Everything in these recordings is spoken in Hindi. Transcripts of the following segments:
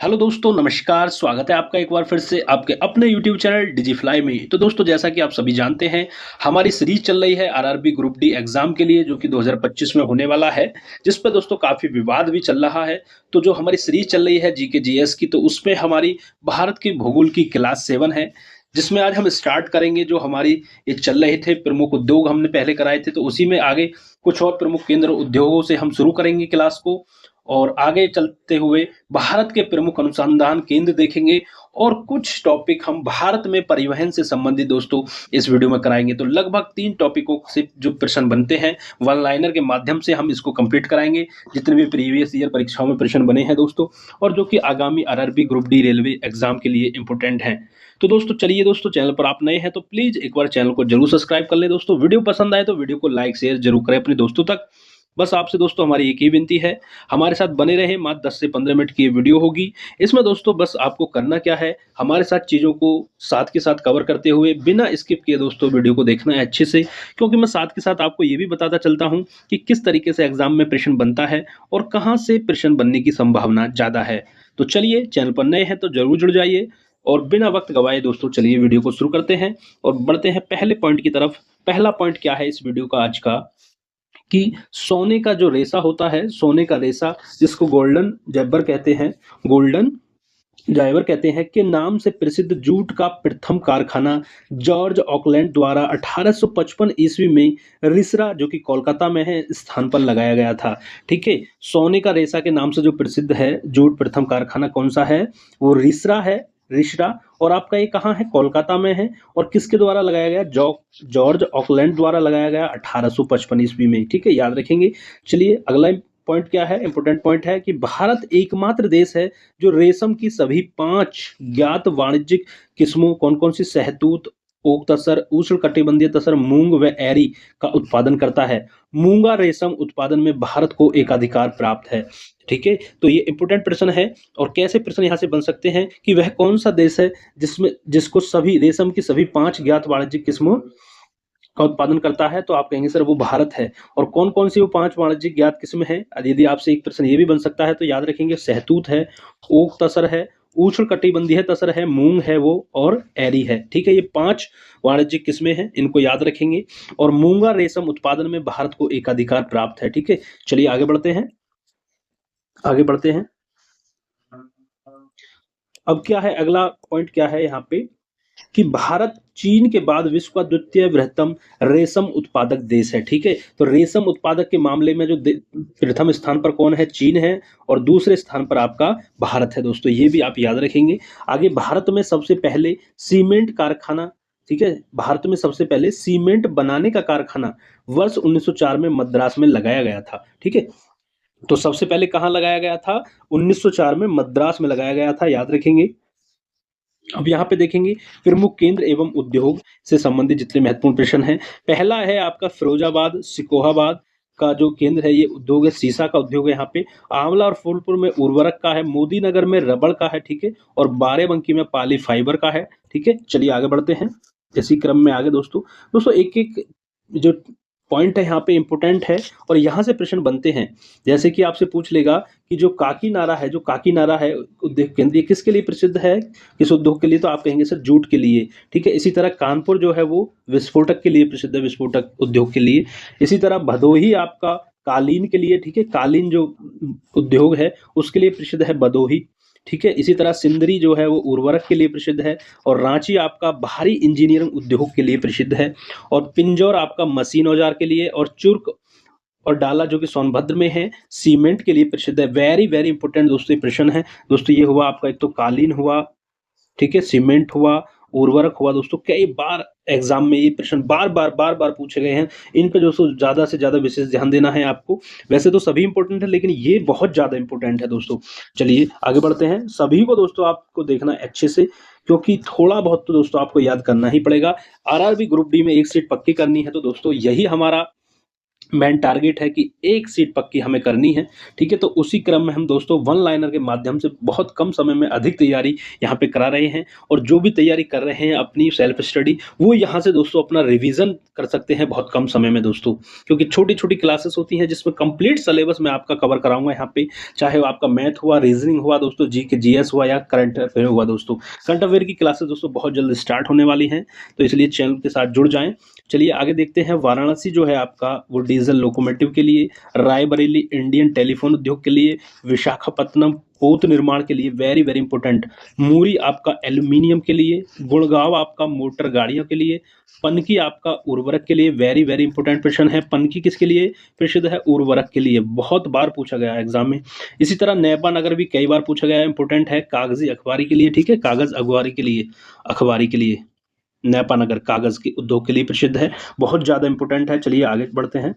हेलो दोस्तों, नमस्कार। स्वागत है आपका एक बार फिर से आपके अपने यूट्यूब चैनल डिजिफ्लाई में। तो दोस्तों, जैसा कि आप सभी जानते हैं, हमारी सीरीज चल रही है आरआरबी ग्रुप डी एग्जाम के लिए, जो कि 2025 में होने वाला है, जिस पर दोस्तों काफ़ी विवाद भी चल रहा है। तो जो हमारी सीरीज चल रही है जीके जीएस की, तो उसमें हमारी भारत की भूगोल की क्लास 7 है, जिसमें आज हम स्टार्ट करेंगे। जो हमारी ये चल रहे थे प्रमुख उद्योग हमने पहले कराए थे, तो उसी में आगे कुछ और प्रमुख केंद्र उद्योगों से हम शुरू करेंगे क्लास को, और आगे चलते हुए भारत के प्रमुख अनुसंधान केंद्र देखेंगे, और कुछ टॉपिक हम भारत में परिवहन से संबंधित दोस्तों इस वीडियो में कराएंगे। तो लगभग 3 टॉपिकों से जो प्रश्न बनते हैं, वन लाइनर के माध्यम से हम इसको कंप्लीट कराएंगे, जितने भी प्रीवियस ईयर परीक्षाओं में प्रश्न बने हैं दोस्तों, और जो कि आगामी RRB group D railway exam के लिए इंपॉर्टेंट हैं। तो दोस्तों चलिए, दोस्तों चैनल पर आप नए हैं तो प्लीज एक बार चैनल को जरूर सब्सक्राइब कर ले दोस्तों। वीडियो पसंद आए तो वीडियो को लाइक शेयर जरूर करें अपने दोस्तों तक। बस आपसे दोस्तों हमारी एक ही विनती है, हमारे साथ बने रहें। मात्र 10 से 15 मिनट की ये वीडियो होगी। इसमें दोस्तों बस आपको करना क्या है, हमारे साथ चीज़ों को साथ के साथ कवर करते हुए बिना स्किप किए दोस्तों वीडियो को देखना है अच्छे से, क्योंकि मैं साथ के साथ आपको ये भी बताता चलता हूँ कि किस तरीके से एग्जाम में प्रश्न बनता है और कहाँ से प्रश्न बनने की संभावना ज़्यादा है। तो चलिए, चैनल पर नए हैं तो जरूर जुड़ जाइए, और बिना वक्त गवाए दोस्तों चलिए वीडियो को शुरू करते हैं और बढ़ते हैं पहले पॉइंट की तरफ। पहला पॉइंट क्या है इस वीडियो का आज का, कि सोने का जो रेशा होता है, सोने का रेशा जिसको गोल्डन जैबर कहते हैं, गोल्डन जाइवर कहते हैं, के नाम से प्रसिद्ध जूट का प्रथम कारखाना जॉर्ज ऑकलैंड द्वारा 1855 ईस्वी में रिसरा, जो कि कोलकाता में है, स्थान पर लगाया गया था। ठीक है, सोने का रेशा के नाम से जो प्रसिद्ध है जूट प्रथम कारखाना कौन सा है, वो रिसरा है, रिसरा। और आपका ये कहाँ है, कोलकाता में है। और किसके द्वारा लगाया गया, जॉर्ज ऑकलैंड द्वारा लगाया गया 1855 ईस्वी में। ठीक है, याद रखेंगे। चलिए, अगला पॉइंट क्या है, इंपोर्टेंट पॉइंट है कि भारत एकमात्र देश है जो रेशम की सभी 5 ज्ञात वाणिज्यिक किस्मों, कौन कौन सी, शहतूत, ओक तसर, उष्ण कटिबंधीय तसर, मूंग व एरी का उत्पादन करता है। मूंगा रेशम उत्पादन में भारत को एकाधिकार प्राप्त है। ठीक है, तो ये इंपोर्टेंट प्रश्न है। और कैसे प्रश्न यहाँ से बन सकते हैं कि वह कौन सा देश है जिसको सभी रेशम की सभी 5 ज्ञात वाणिज्यिक किस्मों का उत्पादन करता है, तो आप कहेंगे सर वो भारत है। और कौन कौन सी वो 5 वाणिज्यिक ज्ञात किस्म है, यदि आपसे एक प्रश्न ये भी बन सकता है तो याद रखेंगे, शहतूत है, ओक तसर है, उष्ण कटिबंधीय तसर है, मूंग है वो, और एरी है। ठीक है, ये 5 वाणिज्यिक किस्में हैं, इनको याद रखेंगे। और मूंगा रेशम उत्पादन में भारत को एकाधिकार प्राप्त है। ठीक है, चलिए आगे बढ़ते हैं, आगे बढ़ते हैं। अब क्या है, अगला पॉइंट क्या है यहाँ पे, कि भारत चीन के बाद विश्व का द्वितीय बृहत्तम रेशम उत्पादक देश है। ठीक है, तो रेशम उत्पादक के मामले में जो प्रथम स्थान पर कौन है, चीन है, और दूसरे स्थान पर आपका भारत है दोस्तों, ये भी आप याद रखेंगे। आगे, भारत में सबसे पहले सीमेंट कारखाना, ठीक है, भारत में सबसे पहले सीमेंट बनाने का कारखाना वर्ष 1904 में मद्रास में लगाया गया था। ठीक है, तो सबसे पहले कहाँ लगाया गया था, 1904 में मद्रास में लगाया गया था, याद रखेंगे। अब यहाँ पे देखेंगे प्रमुख केंद्र एवं उद्योग से संबंधित जितने महत्वपूर्ण प्रश्न हैं। पहला है आपका फिरोजाबाद सिकोहाबाद का जो केंद्र है, ये उद्योग है, सीसा का उद्योग है यहाँ पे। आंवला और फूलपुर में उर्वरक का है, मोदी नगर में रबड़ का है, ठीक है, और बाराबंकी में पाली फाइबर का है। ठीक है, चलिए आगे बढ़ते हैं इसी क्रम में आगे दोस्तों। दोस्तों एक एक जो पॉइंट है यहाँ पे इंपोर्टेंट है, और यहाँ से प्रश्न बनते हैं। जैसे कि आपसे पूछ लेगा कि जो काकीनाडा है, जो काकीनाडा है उद्योग केंद्र, ये किसके लिए प्रसिद्ध है, किस उद्योग के लिए, तो आप कहेंगे सर जूट के लिए। ठीक है, इसी तरह कानपुर जो है वो विस्फोटक के लिए प्रसिद्ध है, विस्फोटक उद्योग के लिए। इसी तरह भदोही आपका कालीन के लिए, ठीक है, कालीन जो उद्योग है उसके लिए प्रसिद्ध है भदोही। ठीक है, इसी तरह सिंदरी जो है वो उर्वरक के लिए प्रसिद्ध है, और रांची आपका भारी इंजीनियरिंग उद्योग के लिए प्रसिद्ध है, और पिंजौर आपका मशीन औजार के लिए, और चुर्क और डाला जो कि सोनभद्र में है, सीमेंट के लिए प्रसिद्ध है। वेरी वेरी इंपॉर्टेंट दोस्तों ये प्रश्न है दोस्तों। ये हुआ आपका, एक तो कालीन हुआ, ठीक है, सीमेंट हुआ, उर्वरक हुआ दोस्तों। कई बार एग्जाम में ये प्रश्न बार बार पूछे गए हैं। इन पे दोस्तों ज्यादा से ज्यादा विशेष ध्यान देना है आपको। वैसे तो सभी इंपॉर्टेंट है, लेकिन ये बहुत ज्यादा इंपॉर्टेंट है दोस्तों। चलिए आगे बढ़ते हैं। सभी को दोस्तों आपको देखना है अच्छे से, क्योंकि थोड़ा बहुत तो दोस्तों आपको याद करना ही पड़ेगा। आरआरबी ग्रुप डी में एक सीट पक्की करनी है, तो दोस्तों यही हमारा मेन टारगेट है कि एक सीट पक्की हमें करनी है, ठीक है। तो उसी क्रम में हम दोस्तों वन लाइनर के माध्यम से बहुत कम समय में अधिक तैयारी यहाँ पे करा रहे हैं, और जो भी तैयारी कर रहे हैं अपनी सेल्फ स्टडी, वो यहाँ से दोस्तों अपना रिवीजन कर सकते हैं बहुत कम समय में दोस्तों, क्योंकि छोटी छोटी क्लासेस होती हैं जिसमें कंप्लीट सिलेबस मैं आपका कवर कराऊंगा यहाँ पे, चाहे वो आपका मैथ हुआ, रीजनिंग हुआ दोस्तों, जी के जीएस हुआ, या करंट अफेयर हुआ दोस्तों। करंट अफेयर की क्लासेस दोस्तों बहुत जल्द स्टार्ट होने वाली हैं, तो इसलिए चैनल के साथ जुड़ जाएं। चलिए आगे देखते हैं। वाराणसी जो है आपका वो डीजल लोकोमोटिव के लिए, रायबरेली इंडियन टेलीफोन उद्योग के लिए, विशाखापत्तनम पोत निर्माण के लिए, वेरी वेरी इंपॉर्टेंट, मुरी आपका एल्यूमिनियम के लिए, गुड़गांव आपका मोटर गाड़ियों के लिए, पनकी आपका उर्वरक के लिए, वेरी वेरी इंपॉर्टेंट प्रश्न है। पनकी किसके लिए प्रसिद्ध है? उर्वरक के लिए, बहुत बार पूछा गया है एग्जाम में। इसी तरह नैपा नगर भी कई बार पूछा गया है, इंपॉर्टेंट है, कागजी अखबारी के लिए, ठीक है, कागज अखबारी के लिए, अखबारी के लिए नैपा नगर कागज के उद्योग के लिए प्रसिद्ध है, बहुत ज्यादा इंपॉर्टेंट है। चलिए आगे बढ़ते हैं।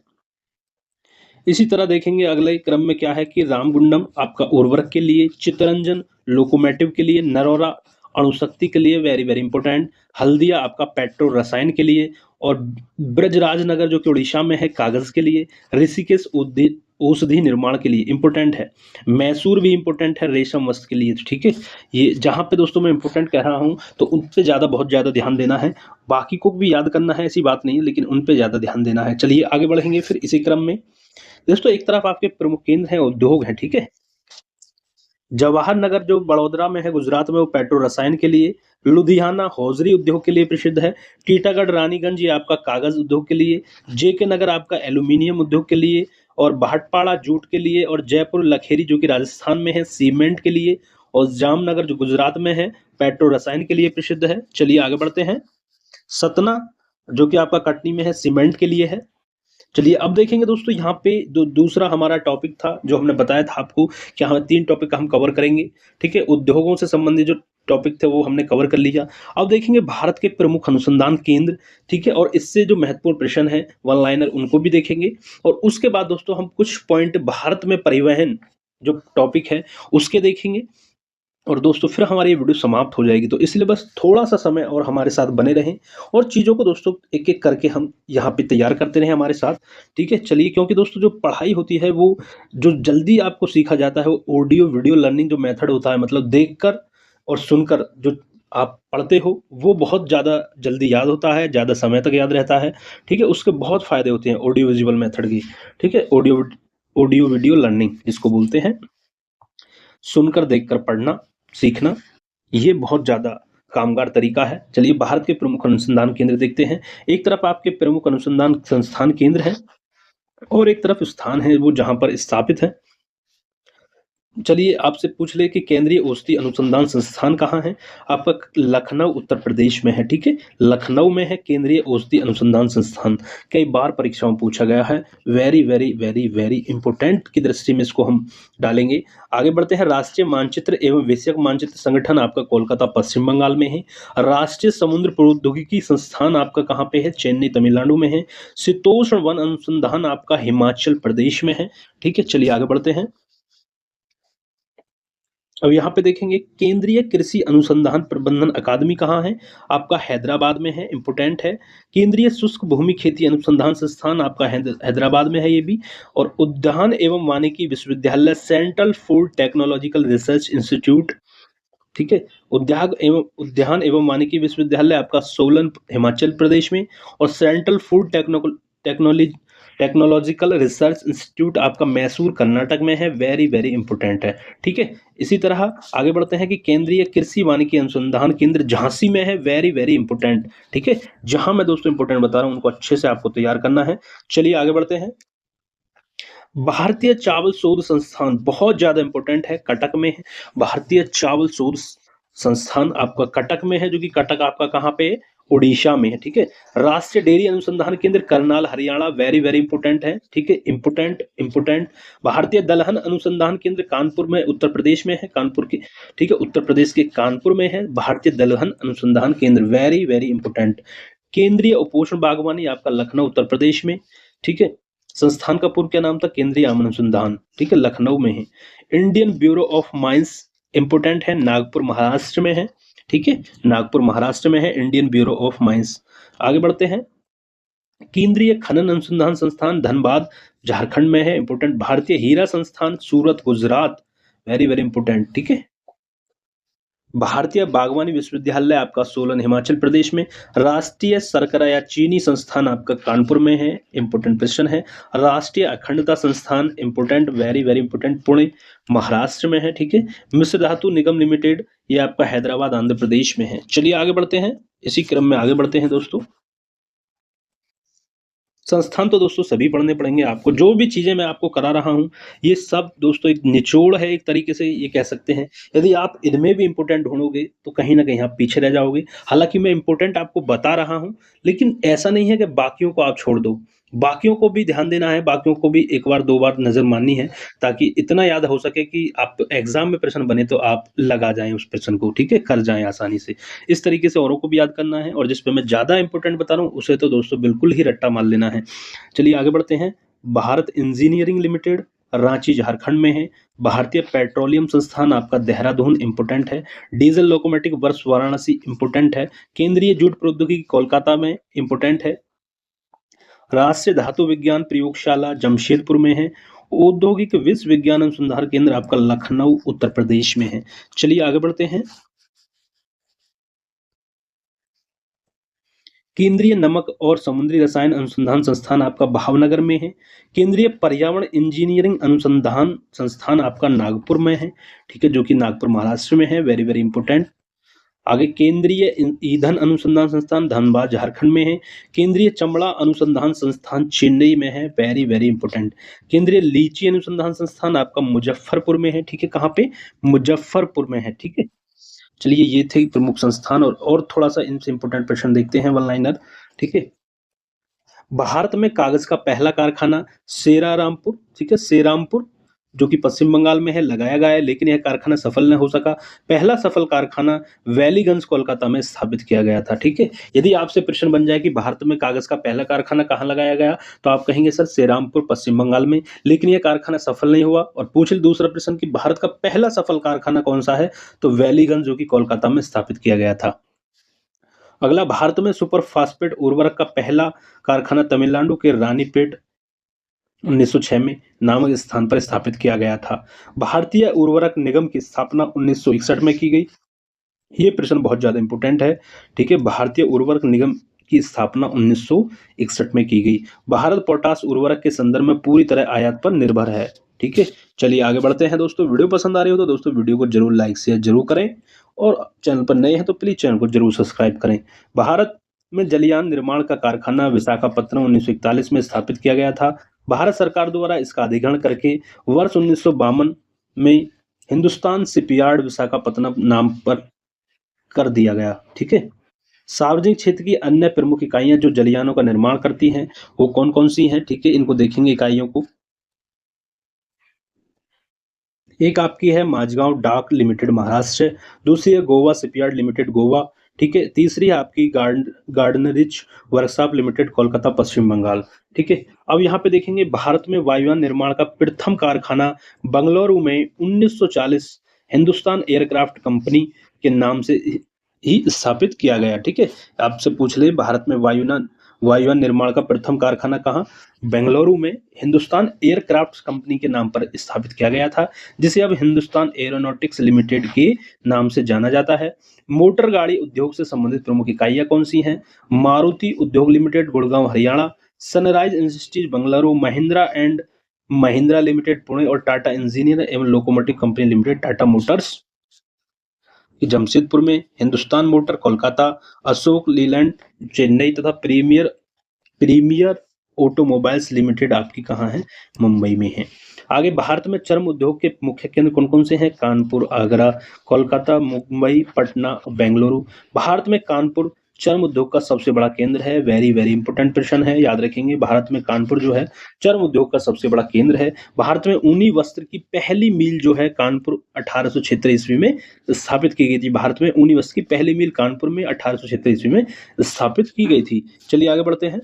इसी तरह देखेंगे अगले क्रम में क्या है कि रामगुंडम आपका उर्वरक के लिए, चित्तरंजन लोकोमोटिव के लिए, नरोरा अणुशक्ति के लिए, वेरी वेरी इंपॉर्टेंट, हल्दिया आपका पेट्रो रसायन के लिए, और ब्रजराजनगर जो कि उड़ीसा में है कागज के लिए, ऋषिकेश औषधि निर्माण के लिए इंपॉर्टेंट है, मैसूर भी इंपॉर्टेंट है रेशम वस्त्र के लिए, ठीक है। ये जहाँ पे दोस्तों मैं इंपॉर्टेंट कह रहा हूँ तो उन पे ज़्यादा बहुत ज़्यादा ध्यान देना है, बाकी को भी याद करना है ऐसी बात नहीं है, लेकिन उन पे ज़्यादा ध्यान देना है। चलिए आगे बढ़ेंगे फिर इसी क्रम में। दोस्तों एक तरफ आपके प्रमुख केंद्र हैं, उद्योग हैं, ठीक है। जवाहर नगर जो बड़ौदा में है गुजरात में, वो पेट्रो रसायन के लिए, लुधियाना हौजरी उद्योग के लिए प्रसिद्ध है, टीटागढ़ रानीगंज ये आपका कागज उद्योग के लिए, जेके नगर आपका एल्यूमिनियम उद्योग के लिए, और भाटपाड़ा जूट के लिए, और जयपुर लखेरी जो कि राजस्थान में है सीमेंट के लिए, और जामनगर जो गुजरात में है पेट्रो रसायन के लिए प्रसिद्ध है। चलिए आगे बढ़ते हैं। सतना जो कि आपका कटनी में है सीमेंट के लिए है। चलिए अब देखेंगे दोस्तों यहाँ पे दूसरा हमारा टॉपिक था जो हमने बताया था आपको कि हमें 3 टॉपिक का हम कवर करेंगे, ठीक है। उद्योगों से संबंधित जो टॉपिक थे वो हमने कवर कर लिया। अब देखेंगे भारत के प्रमुख अनुसंधान केंद्र, ठीक है, और इससे जो महत्वपूर्ण प्रश्न है वन लाइनर उनको भी देखेंगे, और उसके बाद दोस्तों हम कुछ पॉइंट भारत में परिवहन जो टॉपिक है उसके देखेंगे, और दोस्तों फिर हमारी ये वीडियो समाप्त हो जाएगी। तो इसलिए बस थोड़ा सा समय और हमारे साथ बने रहें, और चीज़ों को दोस्तों एक एक करके हम यहाँ पे तैयार करते रहें हमारे साथ, ठीक है। चलिए क्योंकि दोस्तों जो पढ़ाई होती है वो जो जल्दी आपको सीखा जाता है, वो ऑडियो वीडियो लर्निंग जो मेथड होता है, मतलब देखकर और सुनकर जो आप पढ़ते हो वो बहुत ज़्यादा जल्दी याद होता है, ज़्यादा समय तक याद रहता है, ठीक है। उसके बहुत फ़ायदे होते हैं ऑडियो विजुअल मेथड की, ठीक है। ऑडियो वीडियो लर्निंग जिसको बोलते हैं, सुनकर देखकर पढ़ना सीखना, ये बहुत ज़्यादा कामगार तरीका है। चलिए भारत के प्रमुख अनुसंधान केंद्र देखते हैं। एक तरफ आपके प्रमुख अनुसंधान संस्थान केंद्र हैं, और एक तरफ स्थान है वो जहाँ पर स्थापित है। चलिए आपसे पूछ ले कि केंद्रीय औषधि अनुसंधान संस्थान कहाँ है? आपका लखनऊ उत्तर प्रदेश में है, ठीक है। लखनऊ में है केंद्रीय औषधि अनुसंधान संस्थान, कई बार परीक्षाओं में पूछा गया है, very very very very important की दृष्टि में इसको हम डालेंगे। आगे बढ़ते हैं। राष्ट्रीय मानचित्र एवं वैश्विक मानचित्र संगठन आपका कोलकाता पश्चिम बंगाल में है। राष्ट्रीय समुद्र प्रौद्योगिकी संस्थान आपका कहाँ पे है? चेन्नई तमिलनाडु में है। शीतोष्ण वन अनुसंधान आपका हिमाचल प्रदेश में है, ठीक है। चलिए आगे बढ़ते हैं। अब यहाँ पे देखेंगे केंद्रीय कृषि अनुसंधान प्रबंधन अकादमी कहाँ है? आपका हैदराबाद में है, इंपोर्टेंट है। केंद्रीय शुष्क भूमि खेती अनुसंधान संस्थान आपका हैदराबाद में है ये भी। और उद्यान एवं वानिकी विश्वविद्यालय central food technological research institute, ठीक है। उद्यान एवं वानिकी विश्वविद्यालय आपका सोलन हिमाचल प्रदेश में, और central food technology technological research institute आपका मैसूर कर्नाटक में है, वेरी वेरी इंपॉर्टेंट है, ठीक है। इसी तरह आगे बढ़ते हैं कि केंद्रीय कृषि वानिकी अनुसंधान केंद्र झांसी में है, वेरी वेरी इंपॉर्टेंट, ठीक है। जहां मैं दोस्तों इंपॉर्टेंट बता रहा हूं उनको अच्छे से आपको तैयार करना है। चलिए आगे बढ़ते हैं। भारतीय चावल शोध संस्थान बहुत ज्यादा इंपॉर्टेंट है, कटक में है। भारतीय चावल शोध संस्थान आपका कटक में है, जो कि कटक आपका कहाँ पे है? उड़ीसा में है, ठीक है। राष्ट्रीय डेयरी अनुसंधान केंद्र Karnal Haryana, very very important है, ठीक है, इंपॉर्टेंट इंपॉर्टेंट। भारतीय दलहन अनुसंधान केंद्र कानपुर में उत्तर प्रदेश में है, कानपुर के, ठीक है, उत्तर प्रदेश के कानपुर में है भारतीय दलहन अनुसंधान केंद्र, वेरी वेरी इंपॉर्टेंट। केंद्रीय उपोषण बागवानी आपका लखनऊ उत्तर प्रदेश में, ठीक है। संस्थान का पूर्व क्या नाम था? केंद्रीय आम अनुसंधान, ठीक है, लखनऊ में है। Indian bureau of mines important है, नागपुर महाराष्ट्र में है, ठीक है, नागपुर महाराष्ट्र में है इंडियन ब्यूरो ऑफ माइंस। आगे बढ़ते हैं। केंद्रीय खनन अनुसंधान संस्थान धनबाद झारखंड में है, इंपोर्टेंट। भारतीय हीरा संस्थान Surat Gujarat, very very important, ठीक है। भारतीय बागवानी विश्वविद्यालय आपका सोलन हिमाचल प्रदेश में। राष्ट्रीय शर्करा या चीनी संस्थान आपका कानपुर में है, इंपोर्टेंट क्वेश्चन है। राष्ट्रीय अखंडता संस्थान, important, very very important, Pune Maharashtra में है, ठीक है। मिश्र धातु निगम लिमिटेड, ये आपका हैदराबाद आंध्र प्रदेश में है। चलिए आगे बढ़ते हैं, इसी क्रम में आगे बढ़ते हैं दोस्तों। संस्थान तो दोस्तों सभी पढ़ने पड़ेंगे आपको, जो भी चीजें मैं आपको करा रहा हूँ ये सब दोस्तों एक निचोड़ है, एक तरीके से ये कह सकते हैं। यदि आप इनमें भी इंपोर्टेंट ढूंढोगे तो कहीं ना कहीं आप पीछे रह जाओगे। हालांकि मैं इंपोर्टेंट आपको बता रहा हूँ, लेकिन ऐसा नहीं है कि बाकियों को आप छोड़ दो। बाकियों को भी ध्यान देना है, बाकियों को भी एक बार दो बार नजर माननी है, ताकि इतना याद हो सके कि आप एग्जाम में प्रश्न बने तो आप लगा जाएं उस प्रश्न को, ठीक है, कर जाएं आसानी से। इस तरीके से औरों को भी याद करना है, और जिस पे मैं ज़्यादा इंपॉर्टेंट बता रहा हूँ उसे तो दोस्तों बिल्कुल ही रट्टा मार लेना है। चलिए आगे बढ़ते हैं। भारत इंजीनियरिंग लिमिटेड रांची झारखंड में है। भारतीय पेट्रोलियम संस्थान आपका देहरादून इंपोर्टेंट है। Diesel locomotive works Varanasi important है। केंद्रीय जूट प्रौद्योगिकी कोलकाता में इंपोर्टेंट है। राष्ट्रीय धातु विज्ञान प्रयोगशाला जमशेदपुर में है। औद्योगिक विश्व विज्ञान अनुसंधान केंद्र आपका लखनऊ उत्तर प्रदेश में है। चलिए आगे बढ़ते हैं। केंद्रीय नमक और समुद्री रसायन अनुसंधान संस्थान आपका भावनगर में है। केंद्रीय पर्यावरण इंजीनियरिंग अनुसंधान संस्थान आपका नागपुर में है, ठीक है, जो कि नागपुर महाराष्ट्र में है, वेरी वेरी इंपोर्टेंट। आगे केंद्रीय ईंधन अनुसंधान संस्थान धनबाद झारखंड में है। केंद्रीय चमड़ा अनुसंधान संस्थान चेन्नई में है, वेरी वेरी इंपोर्टेंट। केंद्रीय लीची अनुसंधान संस्थान आपका मुजफ्फरपुर में है, ठीक है, कहाँ पे, मुजफ्फरपुर में है, ठीक है। चलिए ये थे प्रमुख संस्थान, और थोड़ा सा इनसे इंपोर्टेंट प्रश्न देखते हैं, वन लाइनर, ठीक है। भारत में कागज का पहला कारखाना सेरारामपुर, ठीक है, सेरामपुर, जो कि पश्चिम बंगाल में है, लगाया गया है, लेकिन यह कारखाना सफल न हो सका। पहला सफल कारखाना वैलीगंज कोलकाता में स्थापित किया गया था, ठीक है। यदि आपसे प्रश्न बन जाए कि भारत में कागज का पहला कारखाना कहाँ लगाया गया, तो आप कहेंगे सर सेरामपुर पश्चिम बंगाल में, लेकिन यह कारखाना सफल नहीं हुआ। और पूछ ले दूसरा प्रश्न कि भारत का पहला सफल कारखाना कौन सा है, तो वैलीगंज, जो कि कोलकाता में स्थापित किया गया था। अगला, भारत में सुपर फास्फेट उर्वरक का पहला कारखाना तमिलनाडु के रानीपेट 1906 में नामक स्थान पर स्थापित किया गया था। भारतीय उर्वरक निगम की स्थापना 1961 में की गई। ये प्रश्न बहुत ज्यादा इंपोर्टेंट है, ठीक है। भारतीय उर्वरक निगम की स्थापना 1961 में की गई। भारत पोटास उर्वरक के संदर्भ में पूरी तरह आयात पर निर्भर है, ठीक है। चलिए आगे बढ़ते हैं दोस्तों। वीडियो पसंद आ रही हो तो दोस्तों वीडियो को जरूर लाइक शेयर जरूर करें, और चैनल पर नए हैं तो प्लीज चैनल को जरूर सब्सक्राइब करें। भारत में जलयान निर्माण का कारखाना विशाखापत्तनम 1941 में स्थापित किया गया था। भारत सरकार द्वारा इसका अधिग्रहण करके वर्ष 1952 में हिंदुस्तान शिपयार्ड विशाखापत्तनम नाम पर कर दिया गया, ठीक है। सार्वजनिक क्षेत्र की अन्य प्रमुख इकाइयां जो जलयानों का निर्माण करती हैं वो कौन कौन सी हैं, ठीक है, इनको देखेंगे इकाइयों को। एक आपकी है माझगांव डाक लिमिटेड महाराष्ट्र, दूसरी है गोवा शिपयार्ड लिमिटेड गोवा, ठीक है, तीसरी है आपकी गार्डनरिच वर्कशॉप लिमिटेड कोलकाता पश्चिम बंगाल, ठीक है। अब यहाँ पे देखेंगे भारत में वायुयान निर्माण का प्रथम कारखाना बंगलुरु में 1940 हिंदुस्तान एयरक्राफ्ट कंपनी के नाम से ही स्थापित किया गया, ठीक है। आपसे पूछ ले भारत में वायुयान निर्माण का प्रथम कारखाना कहाँ, बेंगलुरु में हिंदुस्तान एयरक्राफ्ट कंपनी के नाम पर स्थापित किया गया था, जिसे अब हिंदुस्तान एरोनॉटिक्स लिमिटेड के नाम से जाना जाता है। मोटर गाड़ी उद्योग से संबंधित प्रमुख इकाइयां कौन सी हैं, मारुति उद्योग limited Gurgaon Haryana, sunrise industries Bengaluru, Mahindra and Mahindra limited Pune, और टाटा इंजीनियर एवं locomotive company limited Tata Motors Jamshedpur में, हिंदुस्तान मोटर कोलकाता, अशोक लीलैंड चेन्नई, तथा प्रीमियर प्रीमियर ऑटोमोबाइल्स लिमिटेड आपकी कहाँ है, मुंबई में है। आगे भारत में चर्म उद्योग के मुख्य केंद्र कौन कौन से हैं, कानपुर, आगरा, कोलकाता, मुंबई, पटना, बेंगलुरु। भारत में कानपुर चर्म उद्योग का सबसे बड़ा केंद्र है, वेरी वेरी इंपोर्टेंट प्रश्न है, याद रखेंगे। भारत में कानपुर जो है चर्म उद्योग का सबसे बड़ा केंद्र है। भारत में ऊनी वस्त्र की पहली मिल जो है कानपुर 1876 ईस्वी में स्थापित की गई थी। भारत में ऊनी वस्त्र की पहली मिल कानपुर में 1876 ईस्वी में स्थापित की गई थी। चलिए आगे बढ़ते हैं।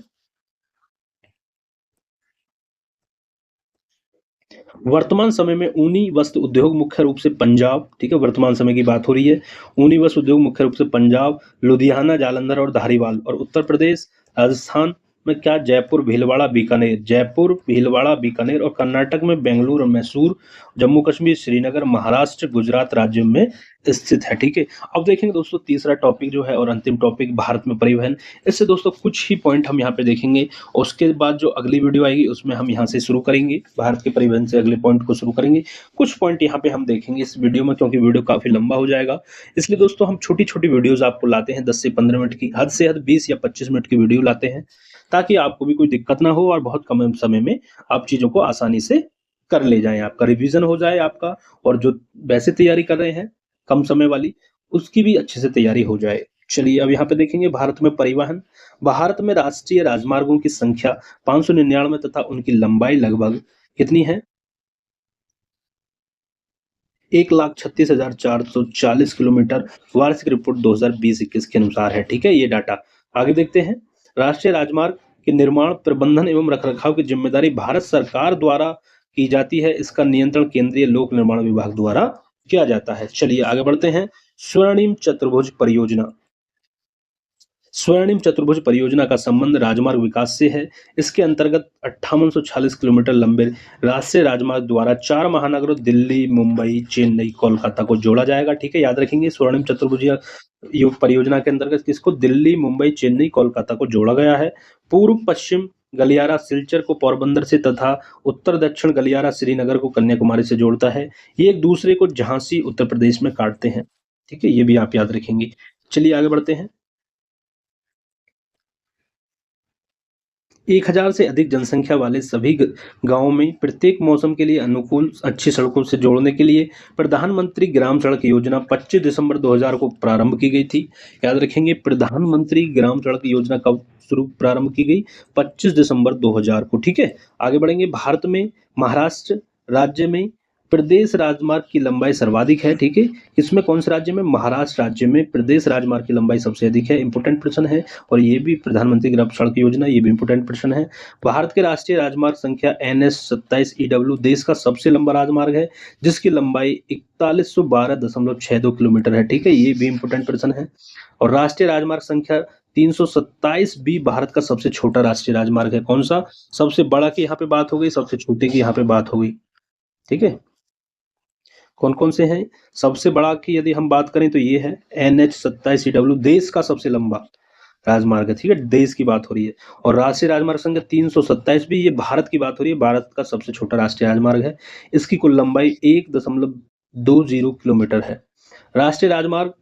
वर्तमान समय में ऊनी वस्त्र उद्योग मुख्य रूप से पंजाब, ठीक है, वर्तमान समय की बात हो रही है। ऊनी वस्त्र उद्योग मुख्य रूप से पंजाब, लुधियाना, जालंधर और धारीवाल, और उत्तर प्रदेश, राजस्थान, में क्या जयपुर, भीलवाड़ा, बीकानेर, जयपुर, भीलवाड़ा, बीकानेर और कर्नाटक में बेंगलुरु और मैसूर, जम्मू कश्मीर, श्रीनगर, महाराष्ट्र, गुजरात राज्यों में स्थित है। ठीक है। अब देखेंगे दोस्तों तीसरा टॉपिक जो है और अंतिम टॉपिक भारत में परिवहन। इससे दोस्तों कुछ ही पॉइंट हम यहाँ पे देखेंगे और उसके बाद जो अगली वीडियो आएगी उसमें हम यहाँ से शुरू करेंगे, भारत के परिवहन से अगले पॉइंट को शुरू करेंगे। कुछ पॉइंट यहाँ पे हम देखेंगे इस वीडियो में, क्योंकि वीडियो काफी लंबा हो जाएगा, इसलिए दोस्तों हम छोटी छोटी वीडियोज आपको लाते हैं, 10 से 15 मिनट की, हद से हद 20 या 25 मिनट की वीडियो लाते हैं, ताकि आपको भी कोई दिक्कत ना हो और बहुत कम समय में आप चीजों को आसानी से कर ले जाएं, आपका रिवीजन हो जाए आपका, और जो वैसे तैयारी कर रहे हैं कम समय वाली, उसकी भी अच्छे से तैयारी हो जाए। चलिए अब यहाँ पे देखेंगे भारत में परिवहन। भारत में राष्ट्रीय राजमार्गों की संख्या 599 तथा उनकी लंबाई लगभग कितनी है? 1,36,440 किलोमीटर, वार्षिक रिपोर्ट 2020-21 के अनुसार है। ठीक है, ये डाटा। आगे देखते हैं। राष्ट्रीय राजमार्ग के निर्माण, प्रबंधन एवं रखरखाव की जिम्मेदारी भारत सरकार द्वारा की जाती है। इसका नियंत्रण केंद्रीय लोक निर्माण विभाग द्वारा किया जाता है। चलिए आगे बढ़ते हैं। स्वर्णिम चतुर्भुज परियोजना। स्वर्णिम चतुर्भुज परियोजना का संबंध राजमार्ग विकास से है। इसके अंतर्गत 5840 किलोमीटर लंबे राष्ट्रीय राजमार्ग द्वारा 4 महानगरों दिल्ली, मुंबई, चेन्नई, कोलकाता को जोड़ा जाएगा। ठीक है, याद रखेंगे स्वर्णिम चतुर्भुज परियोजना के अंतर्गत किसको? दिल्ली, मुंबई, चेन्नई, कोलकाता को जोड़ा गया है। पूर्व पश्चिम गलियारा सिलचर को पोरबंदर से तथा उत्तर दक्षिण गलियारा श्रीनगर को कन्याकुमारी से जोड़ता है। ये एक दूसरे को झांसी उत्तर प्रदेश में काटते हैं। ठीक है, ये भी आप याद रखेंगे। चलिए आगे बढ़ते हैं। 1000 से अधिक जनसंख्या वाले सभी गांवों में प्रत्येक मौसम के लिए अनुकूल अच्छी सड़कों से जोड़ने के लिए प्रधानमंत्री ग्राम सड़क योजना 25 दिसंबर 2000 को प्रारंभ की गई थी। याद रखेंगे, प्रधानमंत्री ग्राम सड़क योजना कब शुरू प्रारंभ की गई? 25 दिसंबर 2000 को। ठीक है, आगे बढ़ेंगे। भारत में महाराष्ट्र राज्य में प्रदेश राजमार्ग की लंबाई सर्वाधिक है। ठीक है, इसमें कौन से राज्य में? महाराष्ट्र राज्य में प्रदेश राजमार्ग की लंबाई सबसे अधिक है। इंपोर्टेंट प्रश्न है, और ये भी प्रधानमंत्री ग्राम सड़क योजना, ये भी इंपोर्टेंट प्रश्न है। भारत के राष्ट्रीय राजमार्ग संख्या NH 27 EW देश का सबसे लंबा राजमार्ग है, जिसकी लंबाई 4112.62 किलोमीटर है। ठीक है, ये भी इंपोर्टेंट प्रश्न है। और राष्ट्रीय राजमार्ग संख्या 327 भी भारत का सबसे छोटा राष्ट्रीय राजमार्ग है। कौन सा? सबसे बड़ा की यहाँ पे बात हो गई, सबसे छोटे की यहाँ पे बात हो गई। ठीक है, कौन कौन से हैं? सबसे बड़ा की यदि हम बात करें तो ये है NH 27 EW, देश का सबसे लंबा राजमार्ग है। ठीक है, देश की बात हो रही है। और राष्ट्रीय राजमार्ग संख्या 327 भी, ये भारत की बात हो रही है, भारत का सबसे छोटा राष्ट्रीय राजमार्ग है। इसकी कुल लंबाई 1.20 किलोमीटर है। राष्ट्रीय राजमार्ग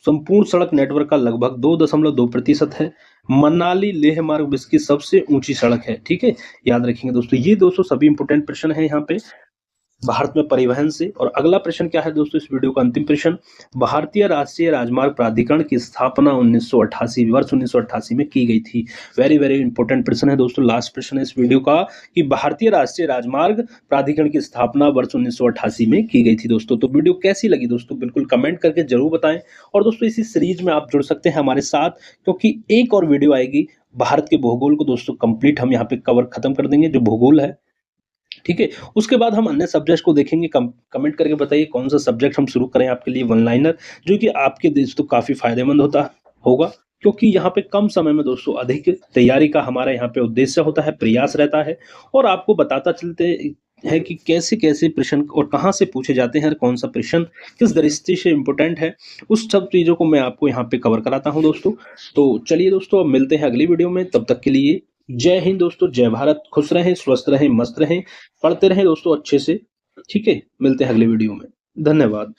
संपूर्ण सड़क नेटवर्क का लगभग 2.2% है। मनाली लेह मार्ग विश्व की सबसे ऊंची सड़क है। ठीक है, याद रखेंगे दोस्तों। ये दोस्तों सभी इंपोर्टेंट प्रश्न है यहाँ पे भारत में परिवहन से। और अगला प्रश्न क्या है दोस्तों, इस वीडियो का अंतिम प्रश्न। भारतीय राष्ट्रीय राजमार्ग प्राधिकरण की स्थापना 1988 वर्ष 1988 में की गई थी। वेरी वेरी इंपॉर्टेंट प्रश्न है दोस्तों, लास्ट प्रश्न है इस वीडियो का, कि भारतीय राष्ट्रीय राजमार्ग प्राधिकरण की स्थापना वर्ष 1988 में की गई थी दोस्तों। तो वीडियो कैसी लगी दोस्तों, बिल्कुल कमेंट करके जरूर बताएं। और दोस्तों इसी सीरीज में आप जुड़ सकते हैं हमारे साथ, क्योंकि एक और वीडियो आएगी भारत के भूगोल को दोस्तों कंप्लीट हम यहाँ पे कवर खत्म कर देंगे, जो भूगोल है। ठीक है, उसके बाद हम अन्य सब्जेक्ट को देखेंगे। कमेंट करके बताइए कौन सा सब्जेक्ट हम शुरू करें आपके लिए, वन लाइनर, जो कि आपके दोस्तों काफी फायदेमंद होगा, क्योंकि यहाँ पे कम समय में दोस्तों अधिक तैयारी का हमारा यहाँ पे उद्देश्य होता है, प्रयास रहता है, और आपको बताता चलते है कि कैसे कैसे प्रश्न और कहाँ से पूछे जाते हैं, कौन सा प्रश्न किस दृष्टि से इम्पोर्टेंट है, उस सब चीजों को मैं आपको यहाँ पे कवर कराता हूँ दोस्तों। तो चलिए दोस्तों, अब मिलते हैं अगली वीडियो में, तब तक के लिए जय हिंद दोस्तों, जय भारत, खुश रहें, स्वस्थ रहें, मस्त रहें, पढ़ते रहें दोस्तों अच्छे से। ठीक है, मिलते हैं अगले वीडियो में। धन्यवाद।